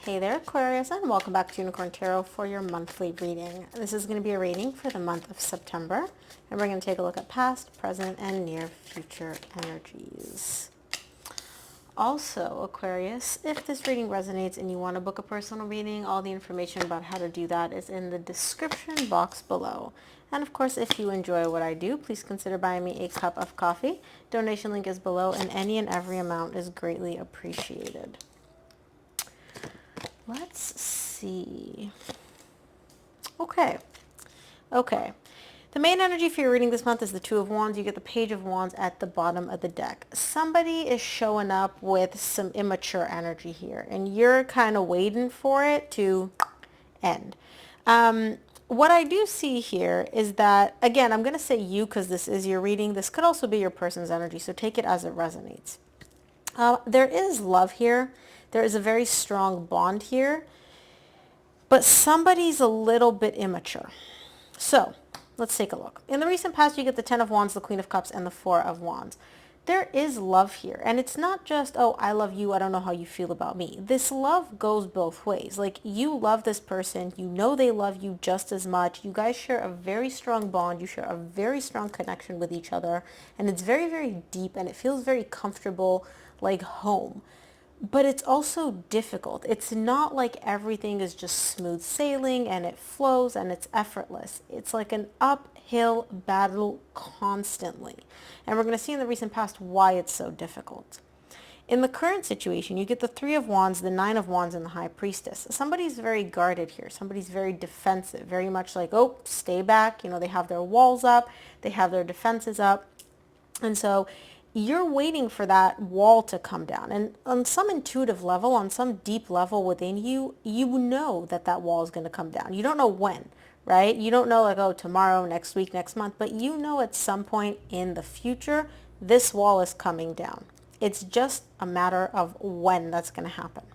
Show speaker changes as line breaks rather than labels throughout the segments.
Hey there, Aquarius, and welcome back to Unicorn Tarot for your monthly reading. This is going to be a reading for the month of September, and we're going to take a look at past, present, and near future energies. Also, Aquarius, if this reading resonates and you want to book a personal reading, all the information about how to do that is in the description box below. And of course, if you enjoy what I do, please consider buying me a cup of coffee. Donation link is below, and any and every amount is greatly appreciated. Let's see. Okay. The main energy for your reading this month is the Two of Wands. You get the Page of Wands at the bottom of the deck. Somebody is showing up with some immature energy here, and you're kind of waiting for it to end. What I do see here is that, again, I'm going to say you because this is your reading. This could also be your person's energy, so take it as it resonates. There is love here. There is a very strong bond here, but somebody's a little bit immature. So let's take a look. In the recent past, you get the Ten of Wands, the Queen of Cups, and the Four of Wands. There is love here, and it's not just, oh, I love you, I don't know how you feel about me. This love goes both ways. Like, you love this person, you know they love you just as much. You guys share a very strong bond, you share a very strong connection with each other, and it's very, very deep, and it feels very comfortable, like home. But it's also difficult. It's not like everything is just smooth sailing and it flows and it's effortless. It's like an uphill battle constantly. And we're going to see in the recent past why it's so difficult. In the current situation, you get the Three of Wands, the Nine of Wands, and the High Priestess. Somebody's very guarded here. Somebody's very defensive, very much like, oh, stay back. You know, they have their walls up, they have their defenses up. And so you're waiting for that wall to come down. And on some intuitive level, on some deep level within you, you know that that wall is going to come down. You don't know when, right? You don't know like, oh, tomorrow, next week, next month, but you know at some point in the future, this wall is coming down. It's just a matter of when that's going to happen.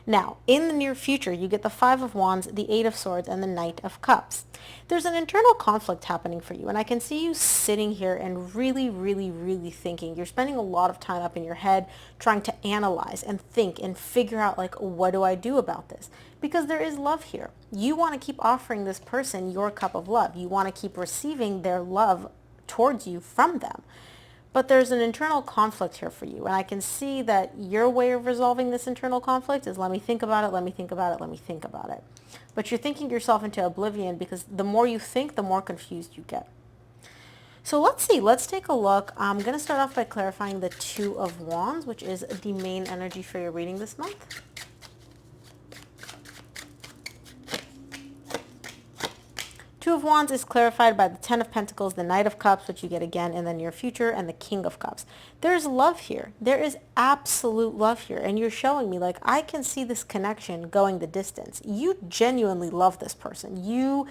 Now, in the near future, you get the Five of Wands, the Eight of Swords, and the Knight of Cups. There's an internal conflict happening for you, and I can see you sitting here and really, really, really thinking. You're spending a lot of time up in your head trying to analyze and think and figure out, like, what do I do about this? Because there is love here. You want to keep offering this person your cup of love. You want to keep receiving their love towards you from them. But there's an internal conflict here for you. And I can see that your way of resolving this internal conflict is let me think about it, let me think about it, let me think about it. But you're thinking yourself into oblivion because the more you think, the more confused you get. So let's see. Let's take a look. I'm going to start off by clarifying the Two of Wands, which is the main energy for your reading this month. Two of Wands is clarified by the Ten of Pentacles, the Knight of Cups, which you get again in the near future, and the King of Cups. There's love here. There is absolute love here. And you're showing me, like, I can see this connection going the distance. You genuinely love this person. You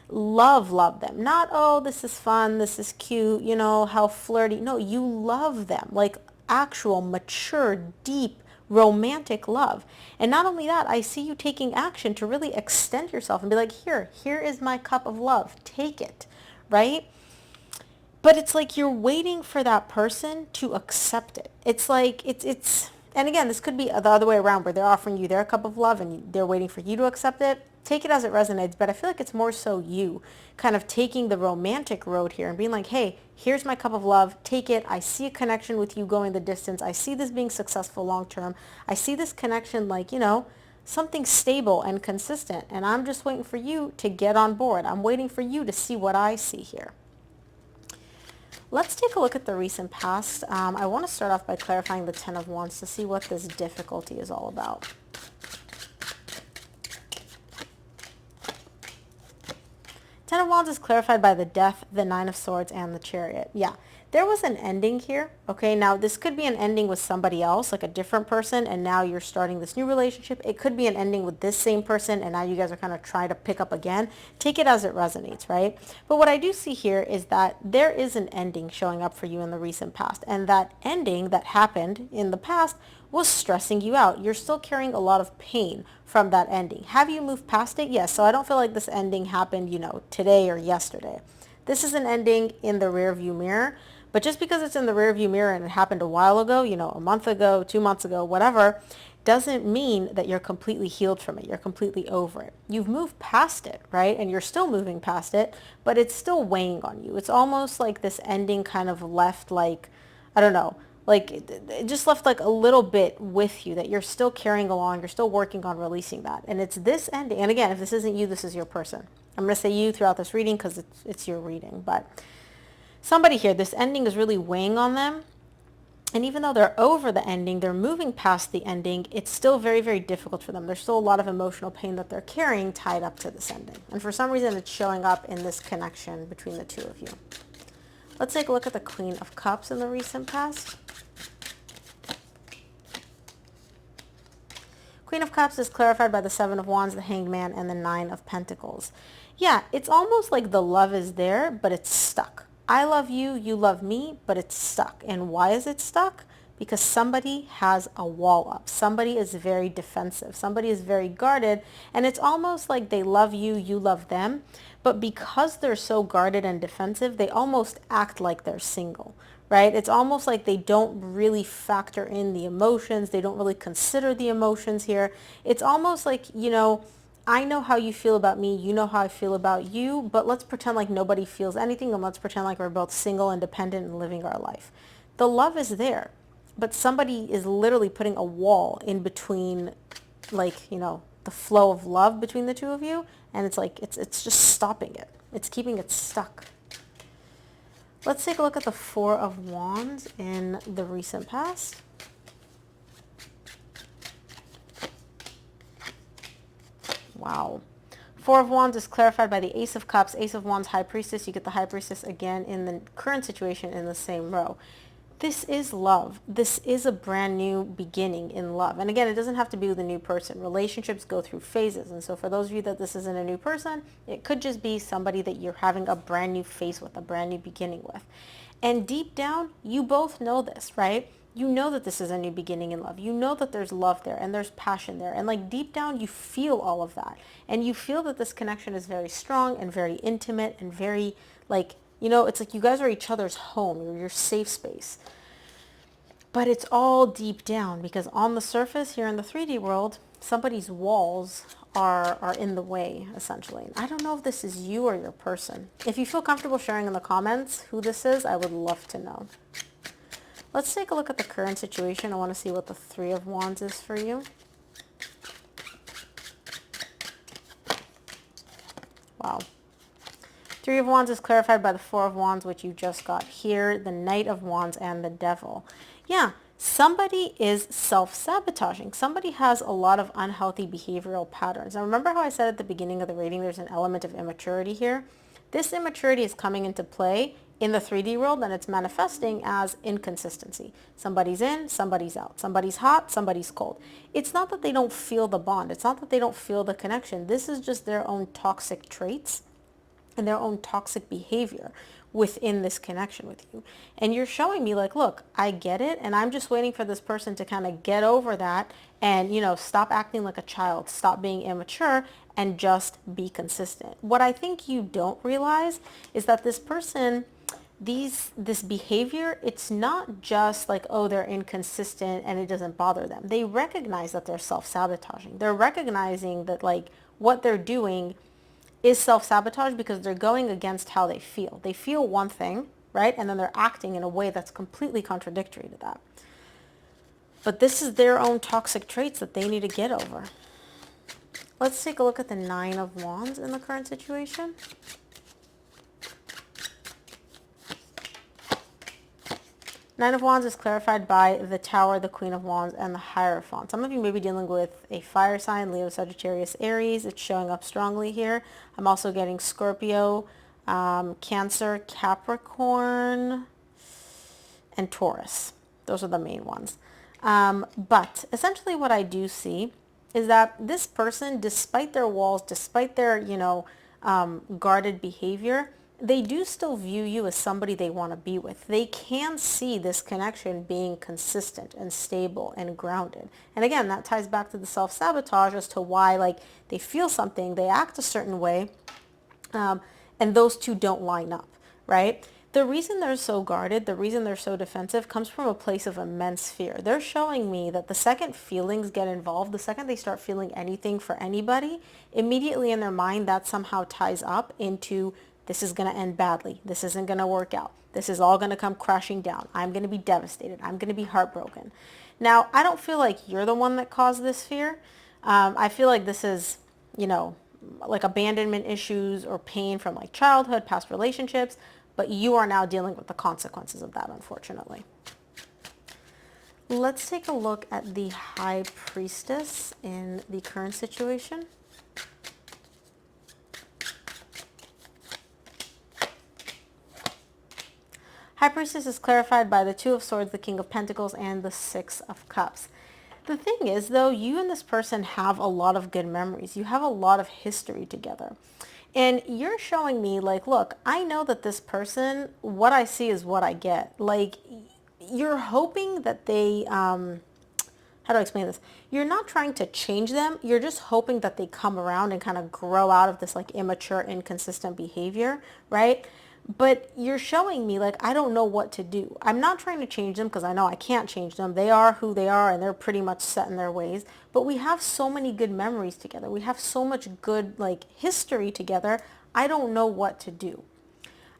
love them. Not, oh, this is fun, this is cute, you know, how flirty. No, you love them. Like actual, mature, deep, romantic love. And not only that, I see you taking action to really extend yourself and be like, here is my cup of love. Take it, right? But it's like you're waiting for that person to accept it. It's like, and again, this could be the other way around where they're offering you their cup of love and they're waiting for you to accept it. Take it as it resonates, but I feel like it's more so you kind of taking the romantic road here and being like, hey, here's my cup of love, take it. I see a connection with you going the distance. I see this being successful long term. I see this connection like, you know, something stable and consistent, and I'm just waiting for you to get on board. I'm waiting for you to see what I see here. Let's take a look at the recent past. I want to start off by clarifying the Ten of Wands to see what this difficulty is all about. Ten of Wands is clarified by the Death, the Nine of Swords, and the Chariot. Yeah, there was an ending here. Okay, now this could be an ending with somebody else, like a different person, and now you're starting this new relationship. It could be an ending with this same person, and now you guys are kind of trying to pick up again. Take it as it resonates, right? But what I do see here is that there is an ending showing up for you in the recent past, and that ending that happened in the past was stressing you out. You're still carrying a lot of pain from that ending. Have you moved past it? Yes. So I don't feel like this ending happened, you know, today or yesterday. This is an ending in the rearview mirror, but just because it's in the rearview mirror and it happened a while ago, you know, a month ago, 2 months ago, whatever, doesn't mean that you're completely healed from it. You're completely over it. You've moved past it, right? And you're still moving past it, but it's still weighing on you. It's almost like this ending kind of left like, I don't know, like it just left like a little bit with you that you're still carrying along. You're still working on releasing that. And it's this ending. And again, if this isn't you, this is your person. I'm going to say you throughout this reading because it's your reading. But somebody here, this ending is really weighing on them. And even though they're over the ending, they're moving past the ending, it's still very, very difficult for them. There's still a lot of emotional pain that they're carrying tied up to this ending. And for some reason, it's showing up in this connection between the two of you. Let's take a look at the Queen of Cups in the recent past. Queen of Cups is clarified by the Seven of Wands, the Hanged Man, and the Nine of Pentacles. Yeah, it's almost like the love is there, but it's stuck. I love you, you love me, but it's stuck. And why is it stuck? Because somebody has a wall up. Somebody is very defensive. Somebody is very guarded. And it's almost like they love you, you love them. But because they're so guarded and defensive, they almost act like they're single, right? It's almost like they don't really factor in the emotions. They don't really consider the emotions here. It's almost like, you know, I know how you feel about me, you know how I feel about you, but let's pretend like nobody feels anything, and let's pretend like we're both single, independent, and living our life. The love is there, but somebody is literally putting a wall in between, like, you know, the flow of love between the two of you, and it's like, it's just stopping it. It's keeping it stuck. Let's take a look at the Four of Wands in the recent past. Wow. Four of Wands is clarified by the Ace of Cups, Ace of Wands, High Priestess. You get the High Priestess again in the current situation in the same row. This is love. This is a brand new beginning in love. And again, it doesn't have to be with a new person. Relationships go through phases. And so for those of you that this isn't a new person, it could just be somebody that you're having a brand new phase with, a brand new beginning with. And deep down, you both know this, right? You know that this is a new beginning in love. You know that there's love there and there's passion there. And like deep down, you feel all of that. And you feel that this connection is very strong and very intimate and very like, you know, it's like you guys are each other's home. You're your safe space. But it's all deep down because on the surface here in the 3D world, somebody's walls are in the way, essentially. I don't know if this is you or your person. If you feel comfortable sharing in the comments who this is, I would love to know. Let's take a look at the current situation. I want to see what the Three of Wands is for you. Wow. Three of Wands is clarified by the Four of Wands, which you just got here, the Knight of Wands, and the Devil. Yeah, somebody is self-sabotaging. Somebody has a lot of unhealthy behavioral patterns. Now, remember how I said at the beginning of the reading there's an element of immaturity here? This immaturity is coming into play in the 3D world, and it's manifesting as inconsistency. Somebody's in, somebody's out. Somebody's hot, somebody's cold. It's not that they don't feel the bond. It's not that they don't feel the connection. This is just their own toxic traits and their own toxic behavior within this connection with you. And you're showing me like, look, I get it, and I'm just waiting for this person to kind of get over that and, you know, stop acting like a child, stop being immature, and just be consistent. What I think you don't realize is that this person, this behavior, it's not just like, oh, they're inconsistent and it doesn't bother them. They recognize that they're self-sabotaging. They're recognizing that like what they're doing is self-sabotage because they're going against how they feel. They feel one thing, right? And then they're acting in a way that's completely contradictory to that. But this is their own toxic traits that they need to get over. Let's take a look at the Nine of Wands in the current situation. Nine of Wands is clarified by the Tower, the Queen of Wands, and the Hierophant. Some of you may be dealing with a fire sign, Leo, Sagittarius, Aries. It's showing up strongly here. I'm also getting Scorpio, Cancer, Capricorn, and Taurus. Those are the main ones. But essentially what I do see is that this person, despite their walls, despite their, you know, guarded behavior, they do still view you as somebody they want to be with. They can see this connection being consistent and stable and grounded. And again, that ties back to the self-sabotage as to why, like, they feel something, they act a certain way, and those two don't line up, right? The reason they're so guarded, the reason they're so defensive comes from a place of immense fear. They're showing me that the second feelings get involved, the second they start feeling anything for anybody, immediately in their mind that somehow ties up into this is going to end badly. This isn't going to work out. This is all going to come crashing down. I'm going to be devastated. I'm going to be heartbroken. Now, I don't feel like you're the one that caused this fear. I feel like this is, like abandonment issues or pain from like childhood, past relationships, but you are now dealing with the consequences of that, unfortunately. Let's take a look at the High Priestess in the current situation. High Priestess is clarified by the Two of Swords, the King of Pentacles, and the Six of Cups. The thing is, though, you and this person have a lot of good memories. You have a lot of history together. And you're showing me, like, look, I know that this person, what I see is what I get. Like, you're hoping that they, how do I explain this? You're not trying to change them. You're just hoping that they come around and kind of grow out of this, like, immature, inconsistent behavior, right? But you're showing me, like, I don't know what to do. I'm not trying to change them because I know I can't change them. They are who they are and they're pretty much set in their ways. But we have so many good memories together. We have so much good, like, history together. I don't know what to do.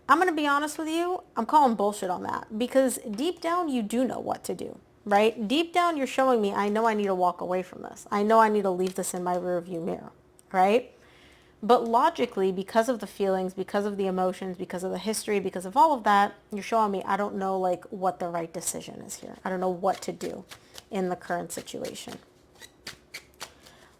I'm going to be honest with you. I'm calling bullshit on that because deep down you do know what to do, right? Deep down you're showing me, I know I need to walk away from this. I know I need to leave this in my rearview mirror, right? But logically, because of the feelings, because of the emotions, because of the history, because of all of that, you're showing me I don't know like what the right decision is here. I don't know what to do in the current situation.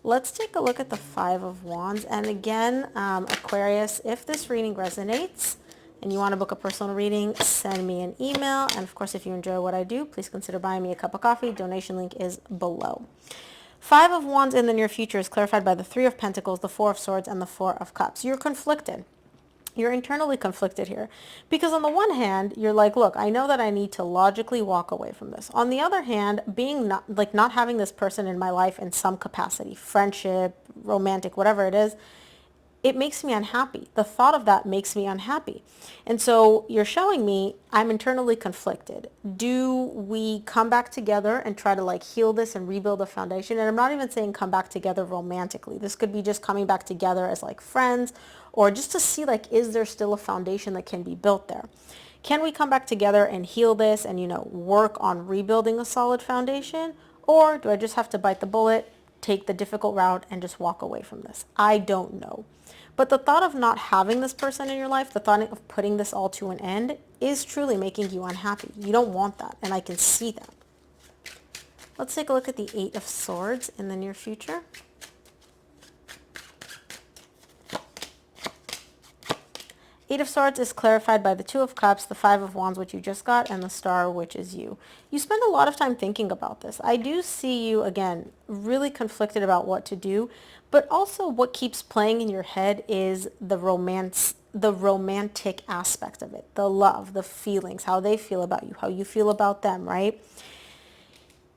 Let's take a look at the Five of Wands. And again, Aquarius, if this reading resonates and you want to book a personal reading, send me an email. And of course, if you enjoy what I do, please consider buying me a cup of coffee. Donation link is below. Five of Wands in the near future is clarified by the Three of Pentacles, the Four of Swords, and the Four of Cups. You're conflicted. You're internally conflicted here. Because on the one hand, you're like, look, I know that I need to logically walk away from this. On the other hand, being not having this person in my life in some capacity, friendship, romantic, whatever it is, it makes me unhappy. The thought of that makes me unhappy. And so you're showing me I'm internally conflicted. Do we come back together and try to like heal this and rebuild a foundation? And I'm not even saying come back together romantically. This could be just coming back together as like friends or just to see like, is there still a foundation that can be built there? Can we come back together and heal this and, work on rebuilding a solid foundation? Or do I just have to bite the bullet, take the difficult route and just walk away from this? I don't know. But the thought of not having this person in your life, the thought of putting this all to an end is truly making you unhappy. You don't want that, and I can see that. Let's take a look at the Eight of Swords in the near future. Eight of Swords is clarified by the Two of Cups, the Five of Wands, which you just got, and the Star, which is you. You spend a lot of time thinking about this. I do see you, again, really conflicted about what to do, but also what keeps playing in your head is the romance, the romantic aspect of it, the love, the feelings, how they feel about you, how you feel about them, right?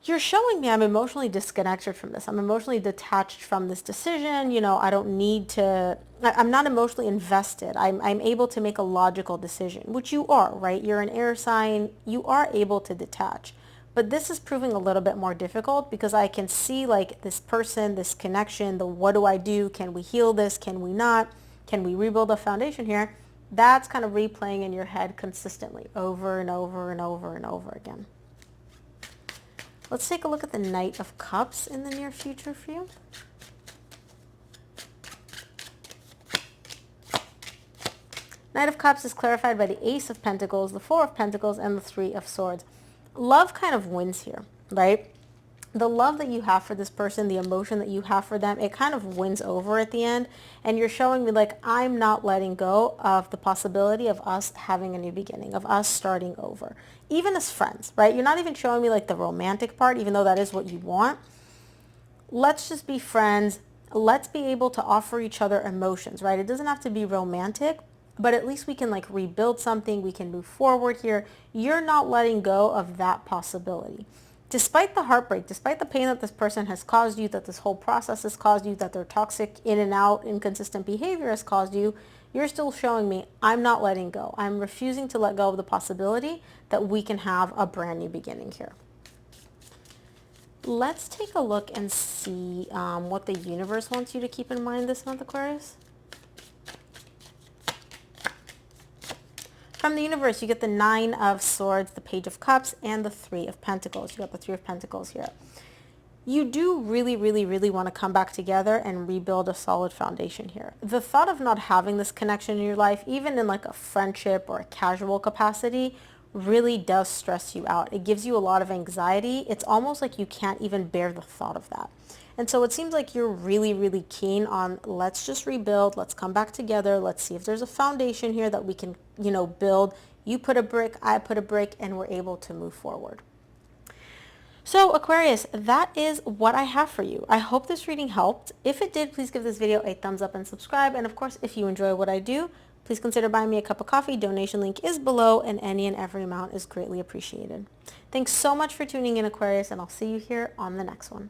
You're showing me I'm emotionally disconnected from this. I'm emotionally detached from this decision. I don't need to, I'm not emotionally invested. I'm able to make a logical decision, which you are, right? You're an air sign. You are able to detach. But this is proving a little bit more difficult because I can see like this person, this connection, the what do I do? Can we heal this? Can we not? Can we rebuild a foundation here? That's kind of replaying in your head consistently over and over and over and over again. Let's take a look at the Knight of Cups in the near future for you. Knight of Cups is clarified by the Ace of Pentacles, the Four of Pentacles, and the Three of Swords. Love kind of wins here, right? The love that you have for this person, the emotion that you have for them, it kind of wins over at the end. And you're showing me like, I'm not letting go of the possibility of us having a new beginning, of us starting over. Even as friends, right? You're not even showing me like the romantic part, even though that is what you want. Let's just be friends. Let's be able to offer each other emotions, right? It doesn't have to be romantic, but at least we can like rebuild something. We can move forward here. You're not letting go of that possibility. Despite the heartbreak, despite the pain that this person has caused you, that this whole process has caused you, that their toxic in and out, inconsistent behavior has caused you, you're still showing me I'm not letting go. I'm refusing to let go of the possibility that we can have a brand new beginning here. Let's take a look and see what the universe wants you to keep in mind this month, Aquarius. From the universe, you get the 9 of Swords, the Page of Cups, and the 3 of Pentacles. You got the 3 of Pentacles here. You do really, really, really want to come back together and rebuild a solid foundation here. The thought of not having this connection in your life, even in like a friendship or a casual capacity, really does stress you out. It gives you a lot of anxiety. It's almost like you can't even bear the thought of that. And so it seems like you're really, really keen on, let's just rebuild, let's come back together, let's see if there's a foundation here that we can, build. You put a brick, I put a brick, and we're able to move forward. So Aquarius, that is what I have for you. I hope this reading helped. If it did, please give this video a thumbs up and subscribe. And of course, if you enjoy what I do, please consider buying me a cup of coffee. Donation link is below, and any and every amount is greatly appreciated. Thanks so much for tuning in, Aquarius, and I'll see you here on the next one.